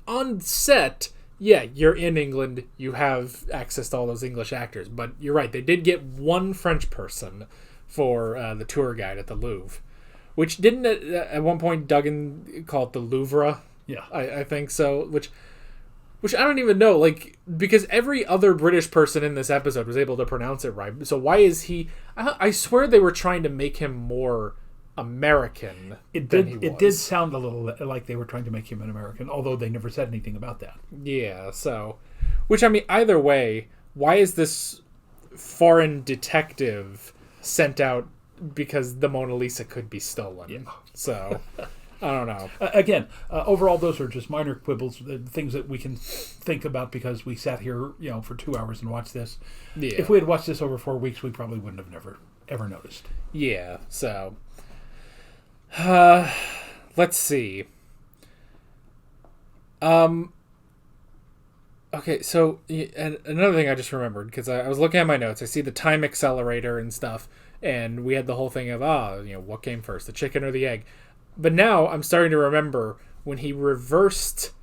on set, you're in England, you have access to all those English actors, but you're right, they did get one French person for the tour guide at the Louvre, which didn't at one point Duggan call it the Louvre? Yeah. I think so, which I don't even know, because every other British person in this episode was able to pronounce it right, so why is he... I swear they were trying to make him more American. It did sound a little like they were trying to make him an American, although they never said anything about that. Yeah, so... Which, I mean, either way, why is this foreign detective sent out because the Mona Lisa could be stolen? Yeah. So, I don't know. Again, overall, those are just minor quibbles, things that we can think about because we sat here, for 2 hours and watched this. Yeah. If we had watched this over 4 weeks, we probably wouldn't have ever noticed. Yeah, so... let's see. Okay, so and another thing I just remembered, because I was looking at my notes, I see the time accelerator and stuff, and we had the whole thing of what came first, the chicken or the egg? But now I'm starting to remember when he reversed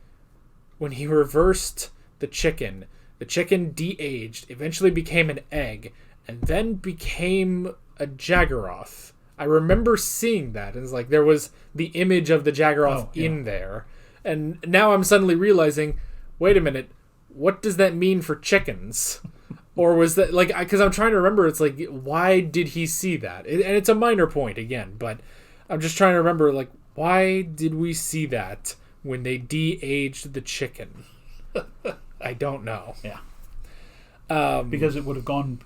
the chicken de-aged, eventually became an egg, and then became a Jaggeroth. I remember seeing that, and it's like there was the image of the Jaggeroth in there, and now I'm suddenly realizing, wait a minute, what does that mean for chickens? Or was that because I'm trying to remember, it's like, why did he see that? And it's a minor point again, but I'm just trying to remember, why did we see that when they de-aged the chicken? I don't know. Yeah. Because it would have gone,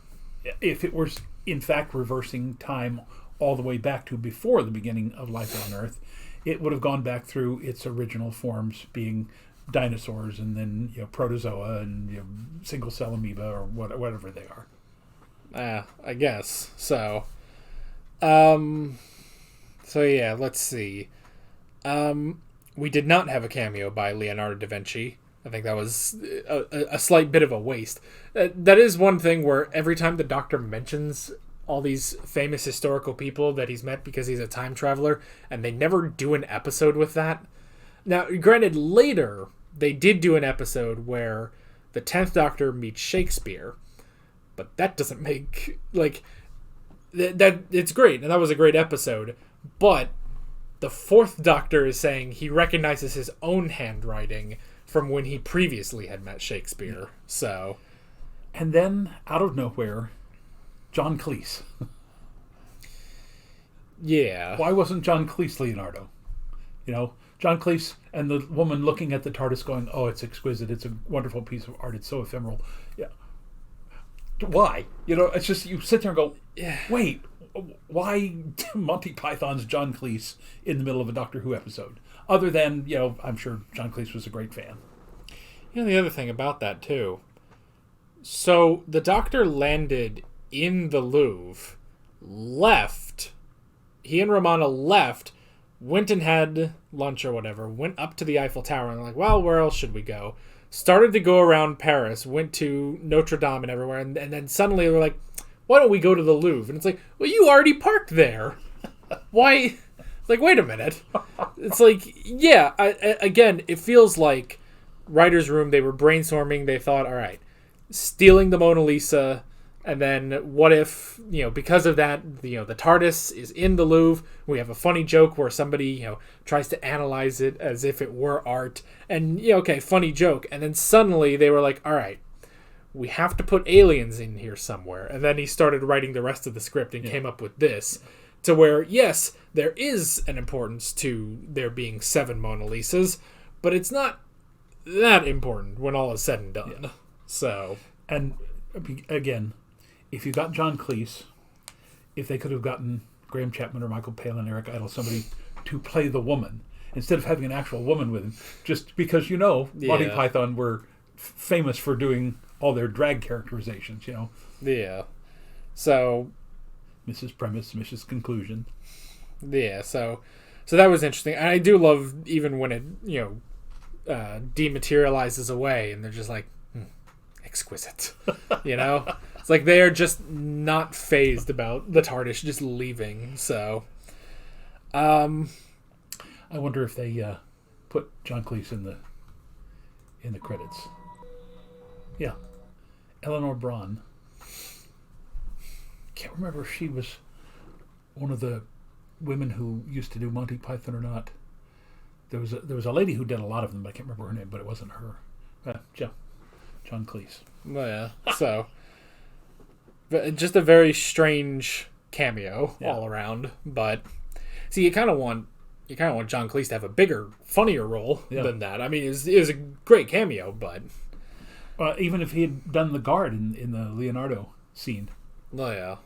if it was in fact reversing time all the way back to before the beginning of life on Earth, it would have gone back through its original forms, being dinosaurs and then protozoa and single cell amoeba or whatever they are. I guess so. So yeah, let's see. We did not have a cameo by Leonardo da Vinci. I think that was a slight bit of a waste. That is one thing where every time the Doctor mentions all these famous historical people that he's met because he's a time traveler, and they never do an episode with that. Now, granted, later they did do an episode where the 10th Doctor meets Shakespeare, but that doesn't make that it's great, and that was a great episode, but the 4th Doctor is saying he recognizes his own handwriting from when he previously had met Shakespeare. Yeah. So, and then out of nowhere, John Cleese. Yeah. Why wasn't John Cleese Leonardo? John Cleese and the woman looking at the TARDIS going, "Oh, it's exquisite. It's a wonderful piece of art. It's so ephemeral." Yeah. Why? It's just you sit there and go, yeah. Wait, why Monty Python's John Cleese in the middle of a Doctor Who episode? Other than, I'm sure John Cleese was a great fan. The other thing about that, too. So, the Doctor landed in the Louvre, left. He and Romana left, went and had lunch or whatever, went up to the Eiffel Tower, and like, well, where else should we go? Started to go around Paris, went to Notre Dame and everywhere, and then suddenly they were like, why don't we go to the Louvre? And it's like, well, you already parked there. Why? It's like, wait a minute. It's like, yeah, again, it feels like writer's room, they were brainstorming, they thought, all right, stealing the Mona Lisa, and then what if, because of that, the TARDIS is in the Louvre, we have a funny joke where somebody, tries to analyze it as if it were art, and, okay, funny joke, and then suddenly they were like, all right, we have to put aliens in here somewhere, and then he started writing the rest of the script and came up with this, to where, yes, there is an importance to there being 7 Mona Lisas, but it's not that important when all is said and done. Yeah. So, and again, if you got John Cleese, if they could have gotten Graham Chapman or Michael Palin, Eric Idle, somebody to play the woman, instead of having an actual woman with him, just because Monty Python were famous for doing all their drag characterizations, Yeah. So, Mrs. Premise, Mrs. Conclusion. Yeah, so that was interesting. And I do love even when it, dematerializes away and they're just like, exquisite. It's like they're just not fazed about the TARDIS just leaving. So, I wonder if they put John Cleese in the credits. Yeah. Eleanor Bron. Can't remember if she was one of the women who used to do Monty Python or not. There was a lady who did a lot of them, but I can't remember her name, but it wasn't her. John Cleese. Well, yeah. So, just a very strange cameo all around. But see, you kind of want John Cleese to have a bigger, funnier role than that. I mean, it was a great cameo, but even if he had done the guard in the Leonardo scene. Oh yeah.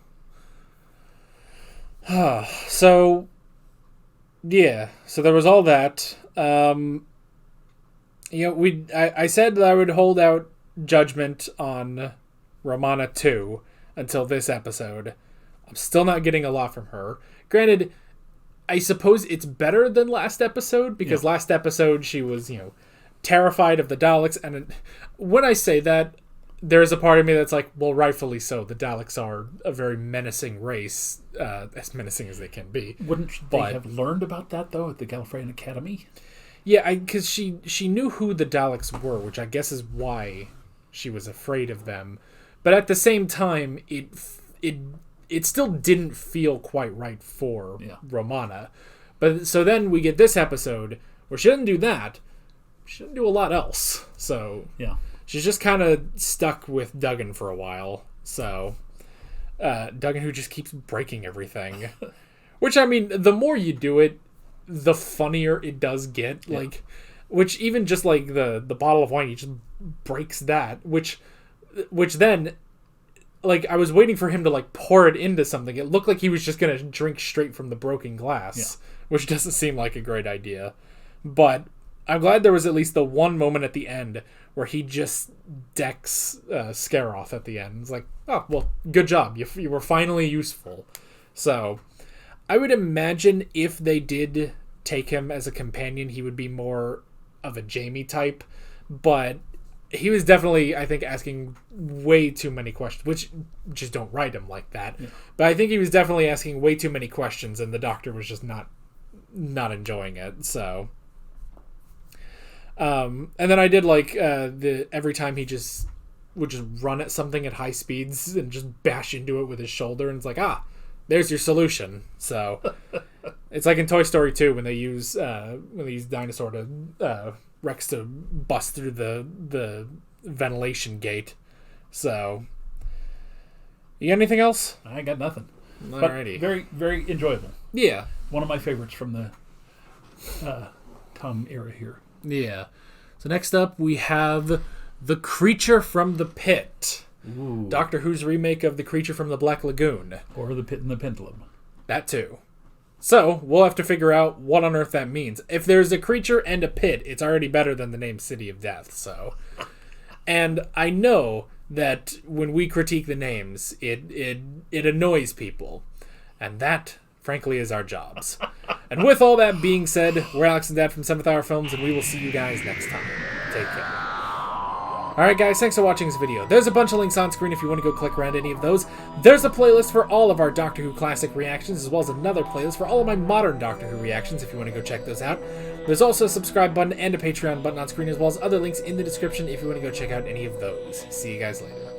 So, yeah. So there was all that. I said that I would hold out judgment on Romana 2 until this episode. I'm still not getting a lot from her. Granted, I suppose it's better than last episode, because last episode she was, terrified of the Daleks. And when I say that, there's a part of me that's like, well, rightfully so. The Daleks are a very menacing race, as menacing as they can be. Wouldn't they have learned about that, though, at the Gallifreyan Academy? Yeah, because she knew who the Daleks were, which I guess is why she was afraid of them. But at the same time, it still didn't feel quite right for Romana. But so then we get this episode where she doesn't do that. She doesn't do a lot else. So yeah. She's just kind of stuck with Duggan for a while. So, Duggan, who just keeps breaking everything. Which, I mean, the more you do it, the funnier it does get. Yeah. Which even just like the bottle of wine, he just breaks that. Which then, I was waiting for him to pour it into something. It looked like he was just going to drink straight from the broken glass. Yeah. which doesn't seem like a great idea. But I'm glad there was at least the one moment at the end where he just decks Scaroth at the end. It's like, oh, well, good job. You were finally useful. So I would imagine if they did take him as a companion, he would be more of a Jamie type. But he was definitely, I think, asking way too many questions, which just don't write him like that. Yeah. But I think he was definitely asking way too many questions, and the Doctor was just not enjoying it. So, and then I did like every time he would just run at something at high speeds and just bash into it with his shoulder, and it's like, there's your solution. So it's like in Toy Story 2 when they use Dinosaur to Rex to bust through the ventilation gate. So, you got anything else? I got nothing. Alrighty. But very, very enjoyable. Yeah. One of my favorites from the Tom era here. Yeah. So next up we have The Creature from the Pit. Ooh. Doctor Who's remake of The Creature from the Black Lagoon. Or The Pit in the Pendulum. That too. So, we'll have to figure out what on earth that means. If there's a creature and a pit, it's already better than the name City of Death, so. And I know that when we critique the names, it annoys people. And that, frankly, is our jobs. And with all that being said, we're Alex and Dad from 7th Hour Films, and we will see you guys next time. Take care. Alright guys, thanks for watching this video. There's a bunch of links on screen if you want to go click around any of those. There's a playlist for all of our Doctor Who classic reactions, as well as another playlist for all of my modern Doctor Who reactions if you want to go check those out. There's also a subscribe button and a Patreon button on screen, as well as other links in the description if you want to go check out any of those. See you guys later.